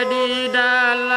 Di dalam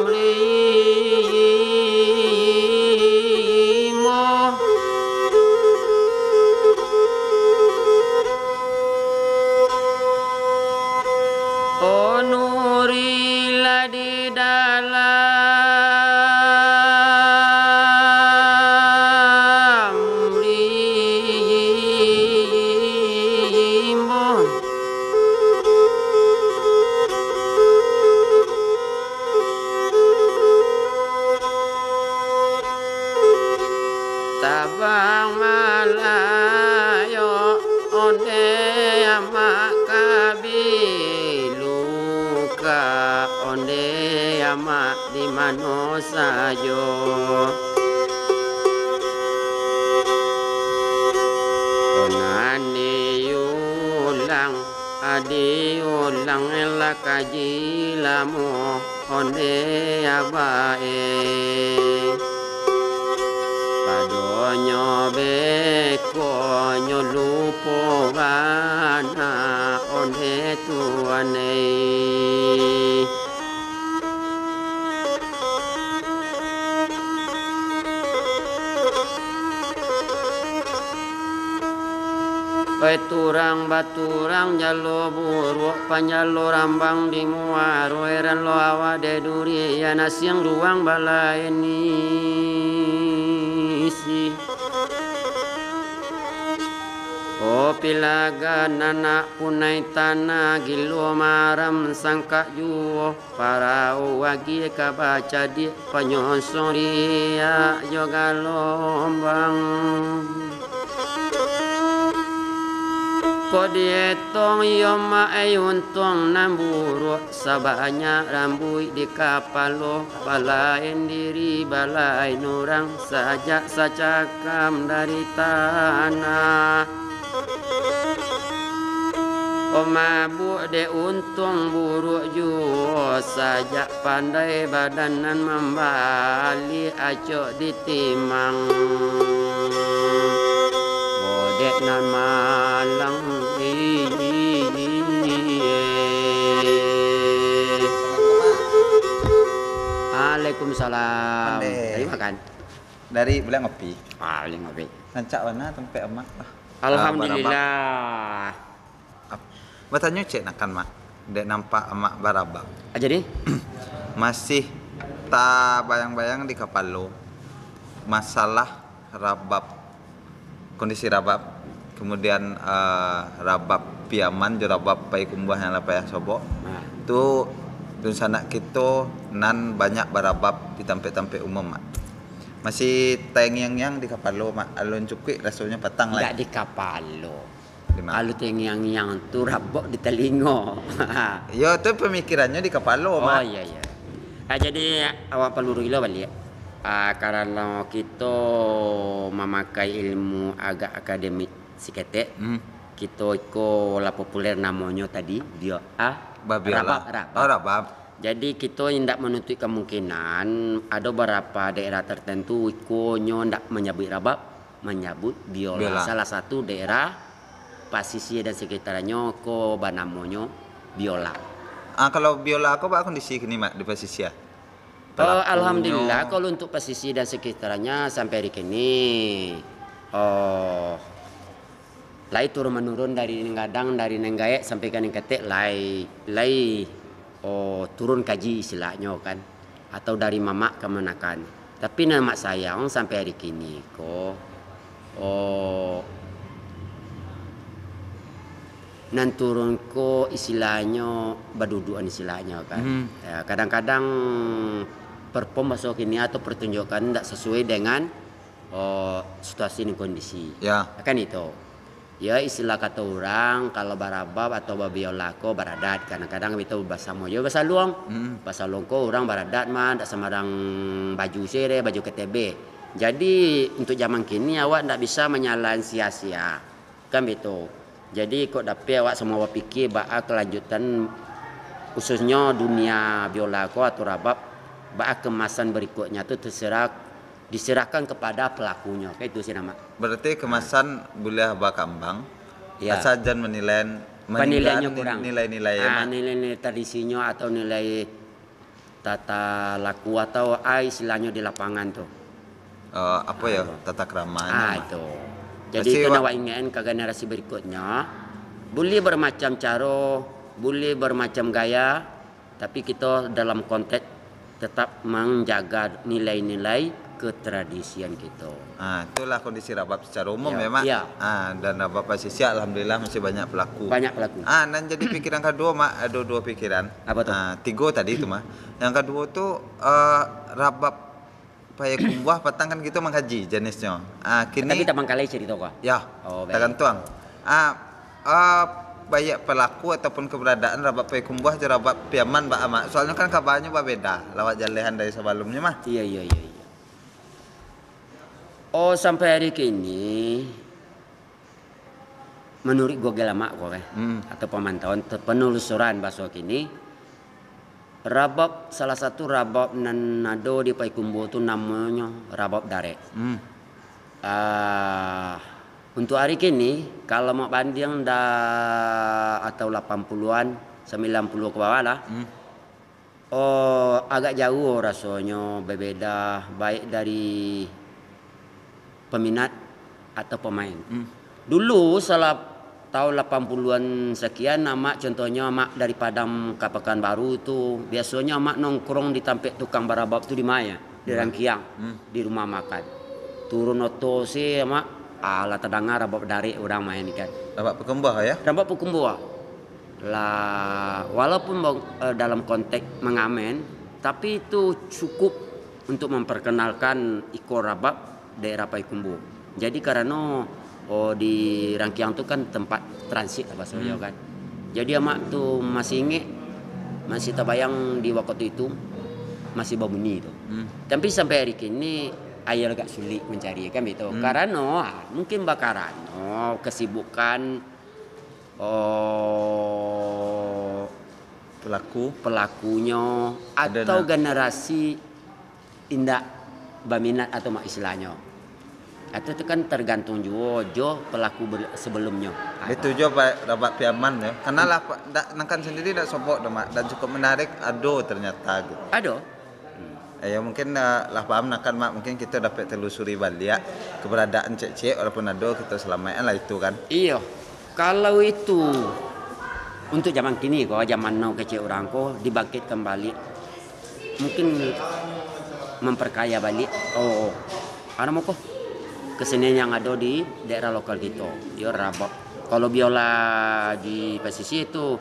limo onurilah di dalam limo tabang malayo onde amak kabiluka onde amak di mano sajo onani ulang adi ulang elak kaji lamu onde abae padonyo beko nyolupo gana onde tuane Baturang baturang jalo buruk panjalo rambang di muaro eran lo awade durian siang ruang balai nisi o pilaga nana punai tanah gilo maram sangka juo para wagi kabaca di panyosong ria joga lombang Kodietong yoma ayuntong namburu sabanya rambui di kapalo balain diri balai nurang saja sacakam dari tanah Omabu de untung buruk juo saja pandai badanan membali acok ditimang bodek nan malang Waalaikumsalam. Dari makan? Dari beli ngopi. Beli ngopi. Nancak mana tempe emak? Alhamdulillah. Bertanya cek nakan mak. Dek nampak emak barabak. Jadi? Masih tak bayang-bayang di kapal lo. Masalah rabab. Kondisi rabab. Kemudian rabab piaman, rabab pai kumbah yang lapaya sobok. Itu dun sanak kita nan banyak barabab di tempat-tempat umum mak. Masih teng yang di kapal lo mak. Alun cukik rasanya patang lagi. Enggak di kapal lo. Alu teng yang tu rabok di telingo. Ya tu pemikirannya di kapal lo mak. Oh iya iya. Jadi awak peluru ilo balik. Karena kita memakai ilmu agak akademik sikete. Kita iko la populer namanya tadi dia Babiola. Rabab. Oh, rabab. Jadi kita tidak menutup kemungkinan ada beberapa daerah tertentu ikonyo tidak menyebut rabab, menyebut biola. Salah satu daerah pasisir dan sekitarnya ko banamonyo biola. Kalau biola aku apa kondisi kini mak di pasisir? Alhamdulillah kalau untuk pasisir dan sekitarnya sampai hari ini lai turun menurun dari Nenggadang dari Nenggaek sampai ke Nengketek lai turun kaji istilahnya kan atau dari mamak ke Manakan. Tapi nama sayang sampai hari ini kok nan turun ko istilahnya baduduan istilahnya kan. Ya, kadang-kadang perform masuk ini atau pertunjukan tidak sesuai dengan situasi dan kondisi. Ya. Kan itu. Ya istilah kata orang kalau barabab atau babiola ko baradat kadang-kadang itu bahasa Moyo bahasa Luang. Bahasa Luang ko orang baradat mah ndak sembarang baju sere baju KTB. Jadi untuk zaman kini awak ndak bisa menyalahin sia-sia. Kan begitu. Jadi kok dapet awak semua pikir bahwa kelanjutan khususnya dunia biola ko atau rabab bahwa kemasan berikutnya itu diserahkan kepada pelakunya. Kayak itu sih nama. Berarti kemasan boleh bakambang. Ya. Asal jangan Penilaiannya kurang. Nilai-nilai nilai tradisinya atau nilai tata laku atau istilahnya di lapangan tuh. apa ya tata keramanya. Itu. Jadi itu nawak ingin ke generasi berikutnya. Boleh bermacam cara, boleh bermacam gaya, tapi kita dalam konteks tetap menjaga nilai-nilai ketradisian kita. Itulah kondisi rabab secara umum memang. Ya. Dan rabab pasisi alhamdulillah masih banyak pelaku. Banyak pelaku. Dan jadi pikiran kedua mak ada dua pikiran. Apa tuh? Tiga tadi itu mah. Yang kedua tuh rabab payakumbuh petang kan gitu mengkaji jenisnya. Kini Tapi kita mangkalai cerita kok. Ya. Tergantung. Banyak pelaku ataupun keberadaan rabab payakumbuh je rabab piaman mbak amak. Soalnya kan kabarnya beda lawat jalehan dari sebelumnya mah. Iya. Sampai hari kini menurut Google lama kok atau pemantauan penelusuran bahasa kini rabab salah satu rabab nan nado di Payakumbuh itu namanya rabab Dare. Untuk hari kini kalau mau banding atau 80-an 90 ke bawah lah. Agak jauh rasanya berbeda baik dari peminat atau pemain. Dulu salah tahun 80-an sekian mak contohnya mak dari Padang ke Pekanbaru itu biasanya mak nongkrong di tampek tukang barabab itu di Maya, di Rangkiang, di rumah makan. Turun oto sih mak ala terdengar rabab dari orang main ikan. Rabab Payakumbuh ya? Rabab Payakumbuh. Lah walaupun dalam konteks mengamen tapi itu cukup untuk memperkenalkan iko rabab daerah Payakumbuh. Jadi karena di Rangkiang itu kan tempat transit apa soalnya kan. Jadi amak tuh masih ingat masih terbayang di waktu itu masih berbunyi itu. Tapi sampai hari kini ayah agak sulit mencari kan begitu. Karena mungkin bakaran kesibukan pelakunya atau generasi indak berminat atau mak istilahnya. Atau itu kan tergantung juga pelaku sebelumnya. Itu juga rabab piaman ya. Karena lah nangkan sendiri tidak sopok dan cukup menarik. Ternyata gitu. Ya mungkin lah paham nakan mak mungkin kita dapat telusuri balik keberadaan cek walaupun kita selamanya lah itu kan. Iya. Kalau itu untuk zaman kini kok zaman now kecil orang kok dibangkit kembali mungkin memperkaya balik ada mau kok kesenian yang ada di daerah lokal kita ya rabab. Kalau biola di pesisir itu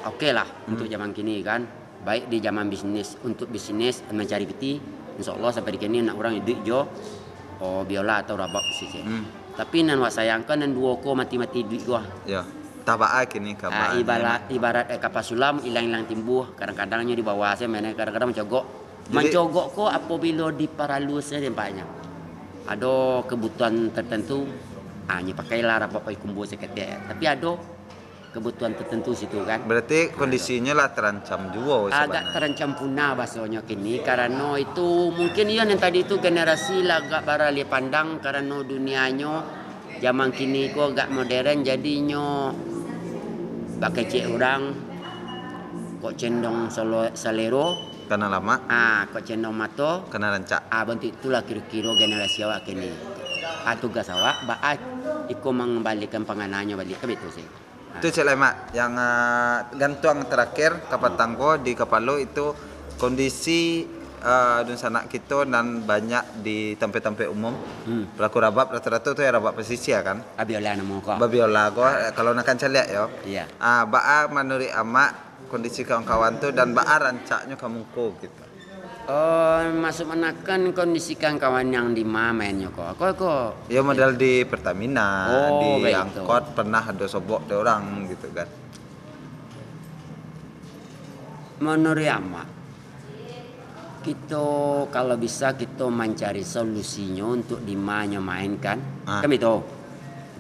oke lah untuk zaman kini kan. Baik di zaman bisnis untuk bisnis mencari peti insyaallah sampai di kini nak orang hidup jo biola atau rabab pesisir. Tapi nan wak sayangkan nan dua ko mati-mati duit gua. Ya. Tabaa kini kabar. Ibarat kapal sulam hilang-hilang timbuh kadang-kadangnya di bawah saya mainnya kadang-kadang mencogok ko apabila di paralusnya tempatnya. Ada kebutuhan tertentu hanya pakailah rabab Payakumbuh seketika. Tapi ada kebutuhan tertentu situ kan. Berarti kondisinya lah terancam juga sebenarnya. Agak terancam punah bahasanya kini karena itu mungkin yang tadi itu generasi lah agak barali pandang karena dunianya zaman kini kok agak modern jadinya pakai cek orang kok cendong salero karena lama. Kok cendong mato karena rancak. Bentuk itulah kira-kira generasi awak kini. Tugas awak ikut mengembalikan pengananya balik ke betul sih. Itu cek lemak yang gantung terakhir kapal tangko di Kapalo itu kondisi sanak kita dan banyak di tempat-tempat umum pelaku rabab rata-rata itu ya rabab pesisir kan. Abiola nama kau. Babiola kau kalau nak celiak yo. Iya. Baa menurut amak kondisi kawan-kawan tu dan baa rancaknya kamu ko gitu. Oh, masuk menakan kondisikan kawan yang di mainnya kok. Kok. Ya modal di Pertamina, Oh, di baik angkot pernah ada sobok ada orang gitu kan. Menurut Ama, kita kalau bisa kita mencari solusinya untuk di mana mainkan. Kami tahu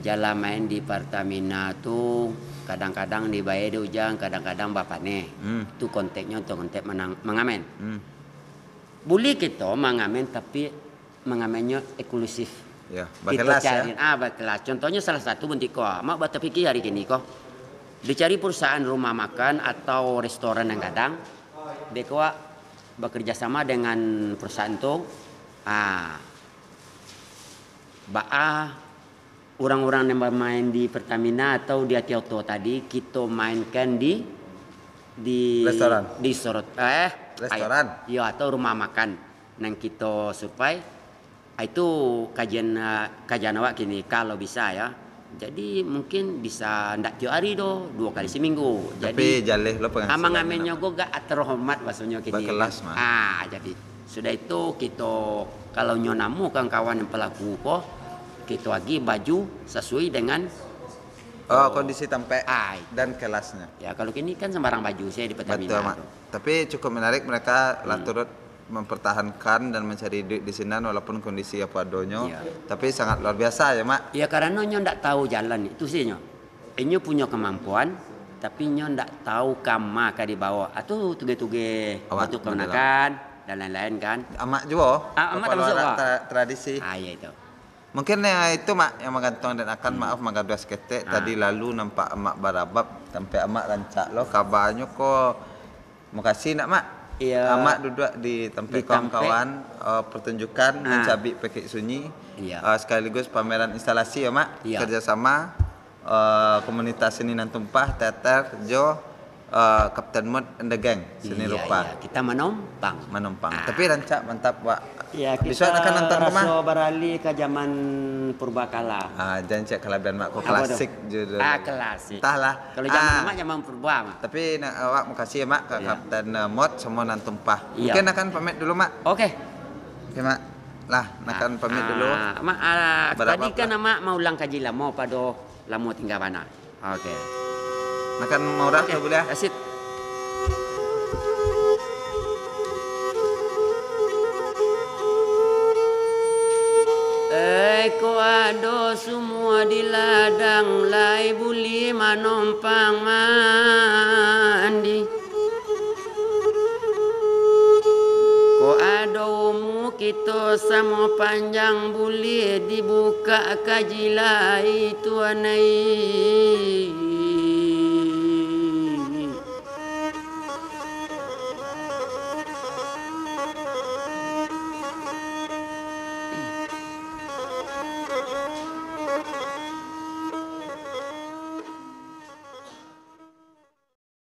jalan main di Pertamina tuh kadang-kadang dibayar di ujang, kadang-kadang bapak nih. Itu konteksnya untuk kontek mengamen. Boleh kita mengamen tapi mengamennya eksklusif. Ya, Kita berkelas cari ya. berkelas. Contohnya salah satu bentuk kok. Mak buat pikir hari ini kok. Dicari perusahaan rumah makan atau restoran yang kadang dia bekerja sama dengan perusahaan itu. Orang-orang yang bermain di Pertamina atau di Kyoto tadi kita mainkan di restoran. Di restoran. Ya, atau rumah makan yang kita supaya itu kajian awak kini kalau bisa ya. Jadi mungkin bisa ndak tiap hari 2 kali seminggu. Tapi jaleh lo penghasilan. Amang-amennya gue gak terhormat maksudnya kini. Berkelas mah. Jadi sudah itu kita kalau nyonamu kawan yang pelaku kok kita lagi baju sesuai dengan kondisi tempe dan kelasnya. Ya kalau kini kan sembarang baju saya di Pertamina. Betul, Mak. Tapi cukup menarik mereka turut mempertahankan dan mencari duit di sini walaupun kondisi apa adonyo. Tapi sangat luar biasa ya, Mak. Ya karena nyo ndak tahu jalan itu sih nyo. Nyo punya kemampuan tapi nyo ndak tahu kama ka di bawah atau tuge-tuge untuk kemenakan dan lain-lain kan. Amak juga. Amak termasuk tradisi. Ya itu. Mungkin ya itu mak yang menggantung dan akan maaf magaduas ketek tadi lalu nampak emak barabab sampai emak rancak lo kabarnya kok makasih nak mak. Iya. Emak duduk di tempat kawan-kawan pertunjukan mencabik pakai sunyi. Sekaligus pameran instalasi ya mak. Kerjasama komunitas seni nan tumpah teater Jo Kapten Mud and the Gang seni rupa. Kita menumpang. Tapi rancak mantap pak. Ya kita akan nonton rasa beralih ke zaman purbakala. Jangan cek kelabian mak klasik judul. Klasik. Entahlah. Kalau zaman purba mak. Tapi awak makasih ya mak ke Kapten Mod semua nan tumpah. Mungkin akan pamit dulu mak. Oke mak. Lah, akan pamit dulu. Mak tadi kan mak mau ulang kaji lama pada lama tinggal mana. Oke. Makan mau rak boleh. Asyik. Ko ado semua di ladang lai buli manompang mandi. Ko ado mu kita sama panjang buli dibuka kaji lai tuanai.